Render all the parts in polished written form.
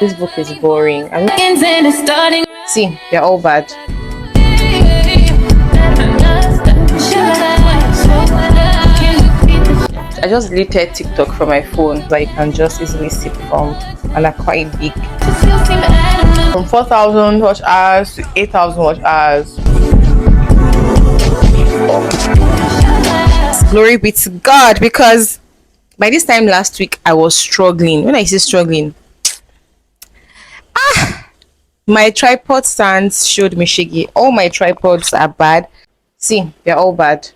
This book is boring. See, they're all bad. I just deleted TikTok from my phone so I can just easily sip from, and are quite big. From 4,000 watch hours to 8,000 watch hours. Glory be to God, because by this time last week I was struggling. When I say struggling, my tripod stands showed me shaggy. All my tripods are bad. See, they're all bad.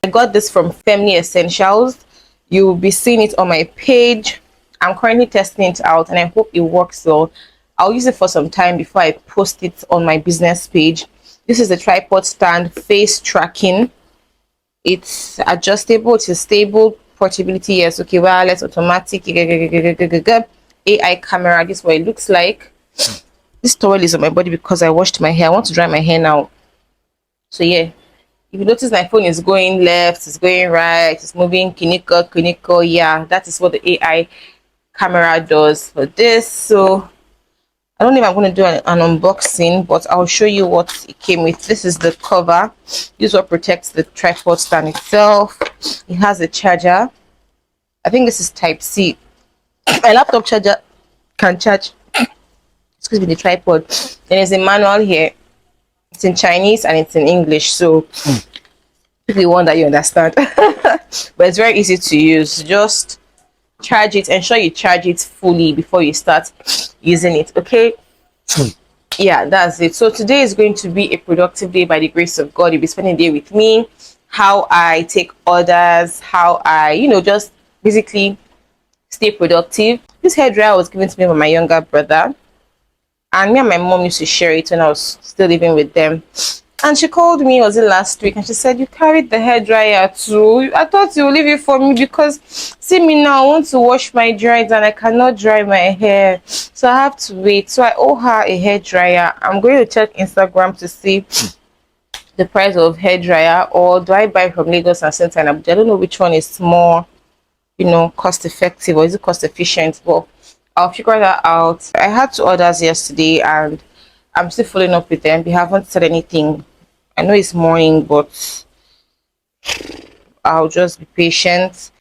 I got this from Family Essentials. You'll be seeing it on my page. I'm currently testing it out and I hope it works well. I'll use it for some time before I post it on my business page. This is the tripod stand, face tracking. It's adjustable, it's stable, portability, yes, okay, wireless, automatic, AI camera. This is what it looks like. This towel is on my body because I washed my hair. I want to dry my hair now. So yeah, if you notice my phone is going left, it's going right, it's moving kiniko, yeah, that is what the AI camera does for this. So I don't know if I'm going to do an unboxing, but I'll show you what it came with. This is the cover. This is what protects the tripod stand itself. It has a charger. I think this is type C. My laptop charger can charge, excuse me, the tripod. Then there's a manual here. It's in Chinese and it's in English, so pick the one that you understand. But it's very easy to use. Just charge it, ensure you charge it fully before you start using it, okay? Yeah, that's it. So today is going to be a productive day by the grace of God. You'll be spending the day with me, how I take orders, how I, just basically stay productive. This hairdryer was given to me by my younger brother, and me and my mom used to share it when I was still living with them. And she called me, was it last week, and she said, you carried the hairdryer too. I thought you would leave it for me because see me now, I want to wash my dreads and I cannot dry my hair, so I have to wait. So I owe her a hairdryer. I'm going to check Instagram to see the price of hairdryer, or do I buy from Lagos and Center and Abuja? I don't know which one is more, cost effective, or is it cost efficient, but I'll figure that out. I had 2 orders yesterday and I'm still following up with them. They haven't said anything. I know it's morning, but I'll just be patient.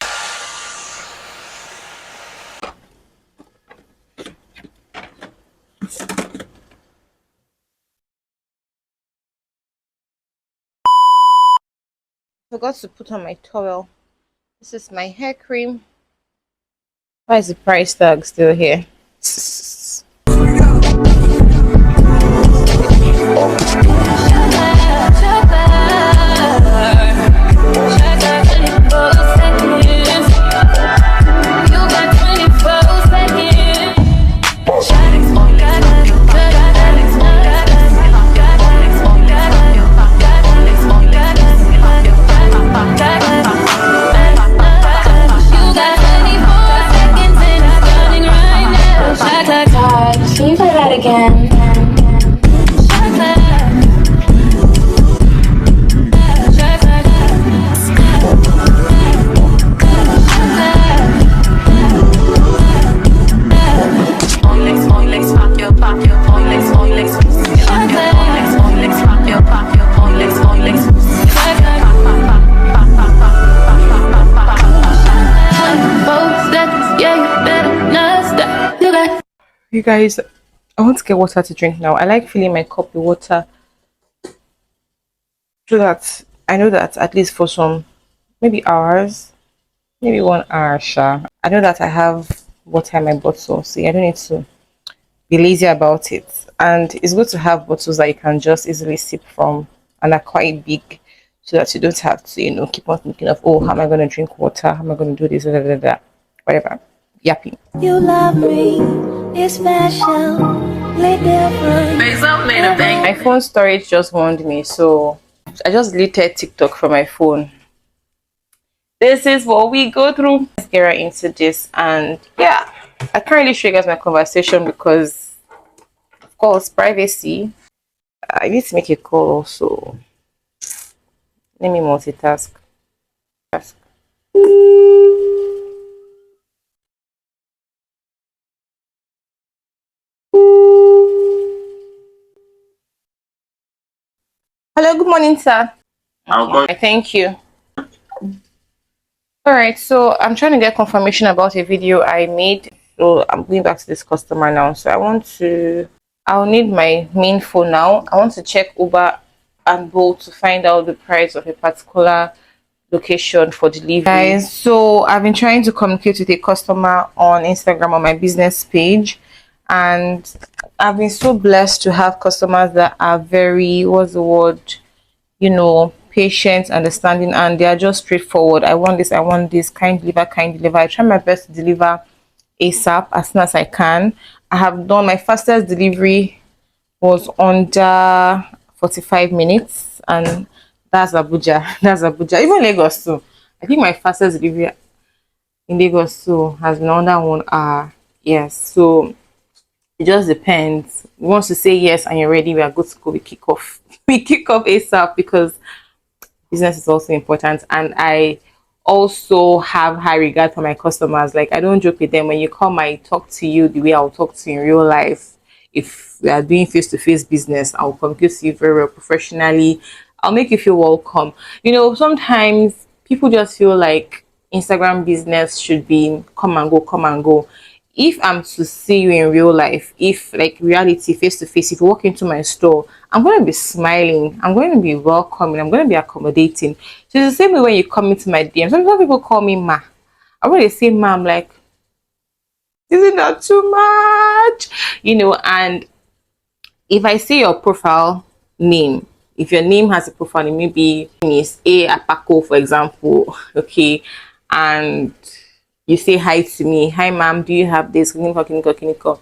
Forgot to put on my towel. This is my hair cream. Why is the price tag still here? Can you play that again? You guys, I want to get water to drink now. I like filling my cup with water so that I know that at least for some maybe hours, maybe 1 hour, sure, I know that I have water in my bottle. So I don't need to be lazy about it. And it's good to have bottles that you can just easily sip from and are quite big, so that you don't have to, keep on thinking of, oh, how am I going to drink water? How am I going to do this? Whatever. Yapping. You love me, it's special, different. My phone storage just warned me, so I just deleted TikTok from my phone. This is what we go through. Let's get right into this. And yeah, I can't really show you guys my conversation because, of course, privacy. I need to make a call also. Let me multitask. Hello, good morning, sir. Okay, thank you. All right, so I'm trying to get confirmation about a video I made. So I'm going back to this customer now. So I'll need my main phone now. I want to check Uber and Bolt to find out the price of a particular location for delivery. Guys, so I've been trying to communicate with a customer on Instagram on my business page, and I've been so blessed to have customers that are very, what's the word, patient, understanding, and they are just straightforward. I want this, kind deliver, kind deliver. I try my best to deliver ASAP as soon as I can. I have done my fastest delivery was under 45 minutes, and that's Abuja. That's Abuja. Even Lagos too. I think my fastest delivery in Lagos too has been under 1 hour. Yes. So it just depends. Once you say yes and you're ready, we are good to go. We kick off. We kick off ASAP because business is also important, and I also have high regard for my customers. Like, I don't joke with them. When you come, I talk to you the way I'll talk to you in real life. If we are doing face-to-face business, I'll communicate to you very well professionally. I'll make you feel welcome. Sometimes people just feel like Instagram business should be come and go, come and go. If I'm to see you in real life, if like reality, face to face, if you walk into my store, I'm going to be smiling, I'm going to be welcoming, I'm going to be accommodating. So it's the same way when you come into my DM. Some people call me Ma. I when they say Ma, I'm like, is it not too much? And if I say your profile name, if your name has a profile name, maybe is A Apako, for example, okay, and you say hi to me, hi ma'am, do you have this? Kiniko.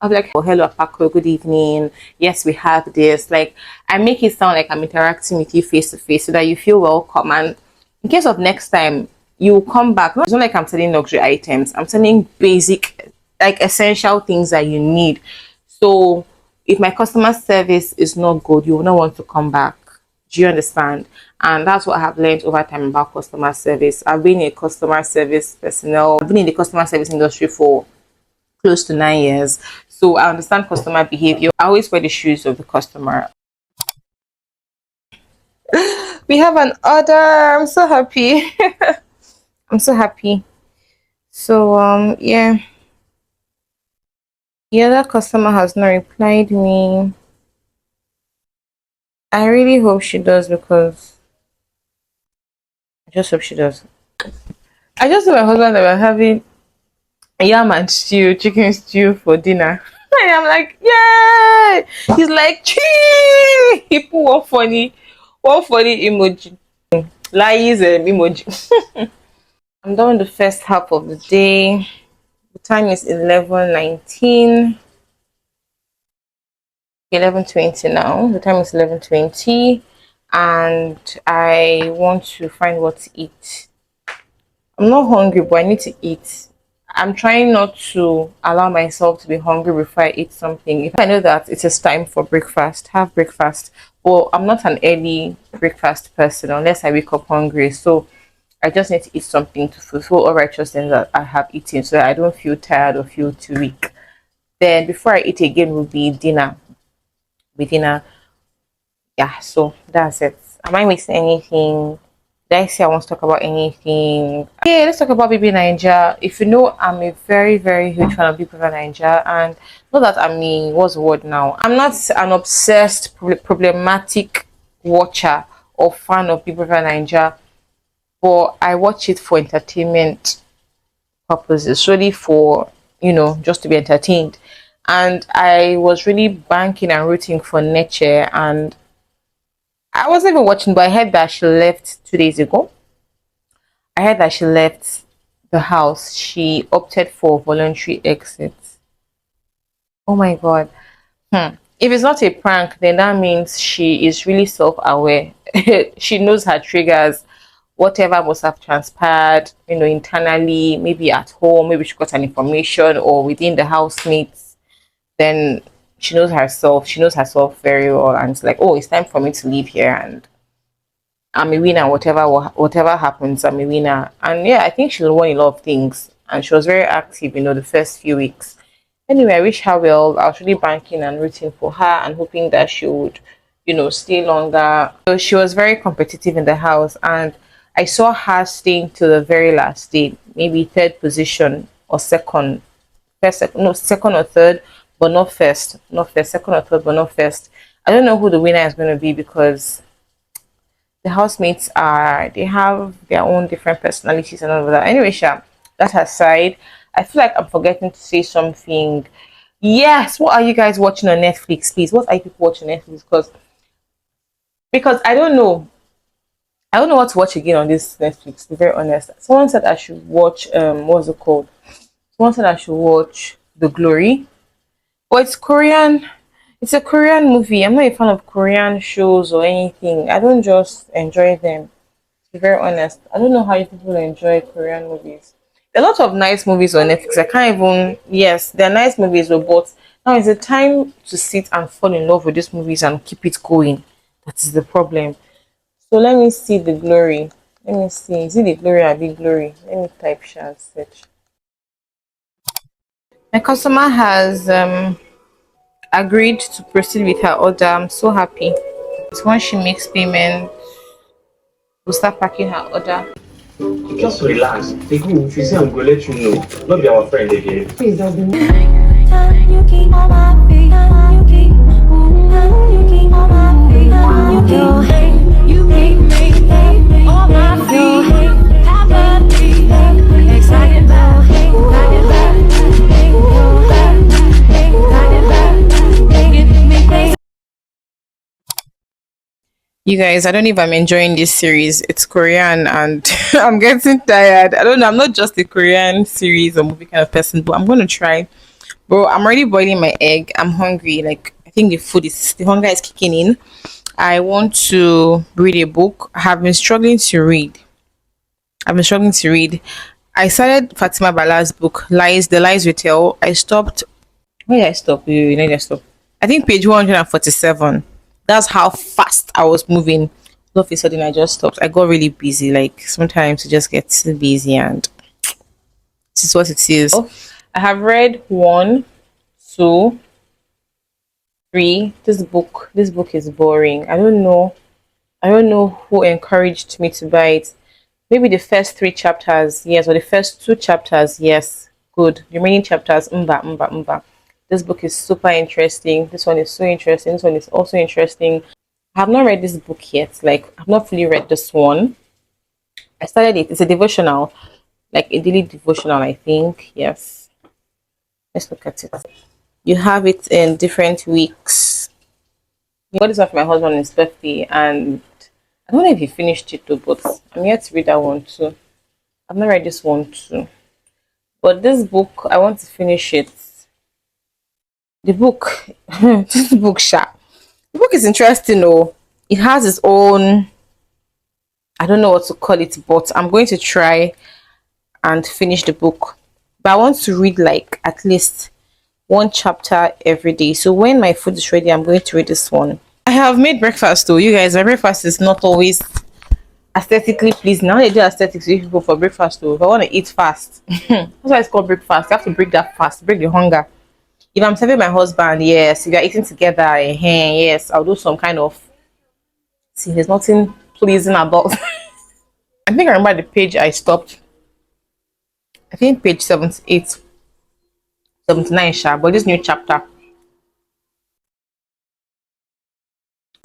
I'll be like, oh, hello Apako, good evening. Yes, we have this. Like, I make it sound like I'm interacting with you face to face so that you feel welcome. And in case of next time, you will come back. It's not like I'm selling luxury items. I'm selling basic, like essential things that you need. So if my customer service is not good, you will not want to come back. Do you understand? And that's what I have learned over time about customer service. I've been a customer service personnel. I've been in the customer service industry for close to 9 years. So I understand customer behavior. I always wear the shoes of the customer. We have an order. I'm so happy. I'm so happy. So yeah. The other customer has not replied me. I really hope she does, because I just hope she does. I just told my husband that we're having yam and stew, chicken stew for dinner. And I'm like, yay! He's like, chee! He put one funny emoji. Lies emoji. I'm done with the first half of the day. The time is 11:19. 11:20 now. The time is 11:20, and I want to find what to eat. I'm not hungry, but I need to eat. I'm trying not to allow myself to be hungry before I eat something. If I know that it is time for breakfast, have breakfast. But I'm not an early breakfast person unless I wake up hungry. So I just need to eat something to fulfill all righteousness that I have eaten, so that I don't feel tired or feel too weak. Then before I eat again will be dinner. With dinner, yeah. So that's it. Am I missing anything? Did I say I want to talk about anything? Yeah, let's talk about Baby Niger. If you know, I'm a very, very huge fan of Big Brother Niger, and not that I'm a what's the word now. I'm not an obsessed, problematic watcher or fan of Big Brother Niger, but I watch it for entertainment purposes, really for just to be entertained. And I was really banking and rooting for Neche, and I wasn't even watching, but I heard that she left 2 days ago. I heard that she left the house. She opted for voluntary exit. Oh my god. If it's not a prank, then that means she is really self-aware. She knows her triggers. Whatever must have transpired, internally, maybe at home, maybe she got an information, or within the housemates, then she knows herself very well, and it's like, oh, it's time for me to leave here, and I'm a winner. Whatever happens, I'm a winner. And yeah, I think she'll won a lot of things, and she was very active, the first few weeks. Anyway, I wish her well. I was really banking and rooting for her and hoping that she would, stay longer. So she was very competitive in the house, and I saw her staying to the very last day, maybe third position or second, no, second or third, but not first, not first, second or third, but not first. I don't know who the winner is going to be because the housemates they have their own different personalities and all of that. Anyway, Sha, that aside, I feel like I'm forgetting to say something. Yes, what are you guys watching on Netflix, please? What are you people watching on Netflix? Because I don't know what to watch again on this Netflix, to be very honest. Someone said I should watch what's it called? Someone said I should watch The Glory. But it's Korean. It's a Korean movie. I'm not a fan of Korean shows or anything. I don't just enjoy them. To be very honest, I don't know how you people enjoy Korean movies. There are a lot of nice movies on Netflix. I can't even. Yes, they're nice movies, but now is the time to sit and fall in love with these movies and keep it going. That is the problem. So let me see The Glory. Let me see. Is it The Glory or Big Glory? Let me type and search. My customer has agreed to proceed with her order. I'm so happy. So once she makes payment, we'll start packing her order. Just relax. Take me. If you say I'm going to let you know, not be our friend again. Please don't be. You keep on my feet. You keep on my feet. You keep me on my feet. Have me excited about You guys, I don't know if I'm enjoying this series. It's Korean and I'm getting tired. I don't know. I'm not just a Korean series or movie kind of person, but I'm going to try. Bro, I'm already boiling my egg. I'm hungry. Like, I think the hunger is kicking in. I want to read a book. I have been struggling to read. I've been struggling to read. I started Fatima Bala's book, The Lies We Tell. I stopped. Where did I stop? Wait, where did I stop? I think page 147. That's how fast I was moving. All of a sudden, I just stopped. I got really busy. Like, sometimes you just get too busy, and this is what it is. I have read one, two, three. This book is boring. I don't know who encouraged me to buy it. Maybe the first three chapters, yes, or the first two chapters, yes. Good. The remaining chapters, mba. This book is super interesting. This one is so interesting. This one is also interesting. I have not read this book yet. Like, I've not fully read this one. I started it. It's a devotional, like a daily devotional, I think. Yes. Let's look at it. You have it in different weeks. I got this one for my husband on his birthday, and I don't know if he finished it too, but I'm yet to read that one too. I've not read this one too. But this book, I want to finish it. The book, this book, the book is interesting though. It has its own, I don't know what to call it, but I'm going to try and finish the book. But I want to read like at least one chapter every day. So when my food is ready, I'm going to read this one. I have made breakfast though. You guys, my breakfast is not always aesthetically pleasing. Now they do aesthetics with people for breakfast though. If I want to eat fast, that's why it's called breakfast. You have to break that fast, break the hunger. If I'm serving my husband, yes. If you're eating together, yes, I'll do some kind of. See, there's nothing pleasing about. I think I remember the page I stopped. I think page 78, 79, but this new chapter.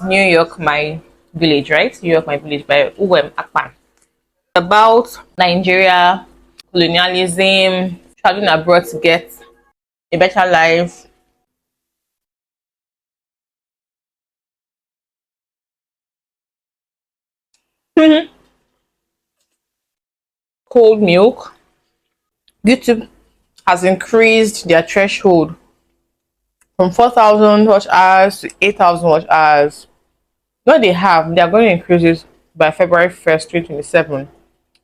New York, my village, right? New York, my village by Uwem Akpan. About Nigeria, colonialism, traveling abroad to get a better life. Cold milk. YouTube has increased their threshold from 4,000 watch hours to 8,000 watch hours. No, they are going to increase it by February 1st, 2027.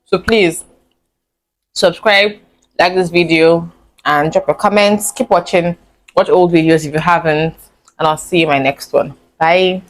So please subscribe, like this video, and drop your comments. Keep watching, watch old videos if you haven't, and I'll see you in my next one. Bye.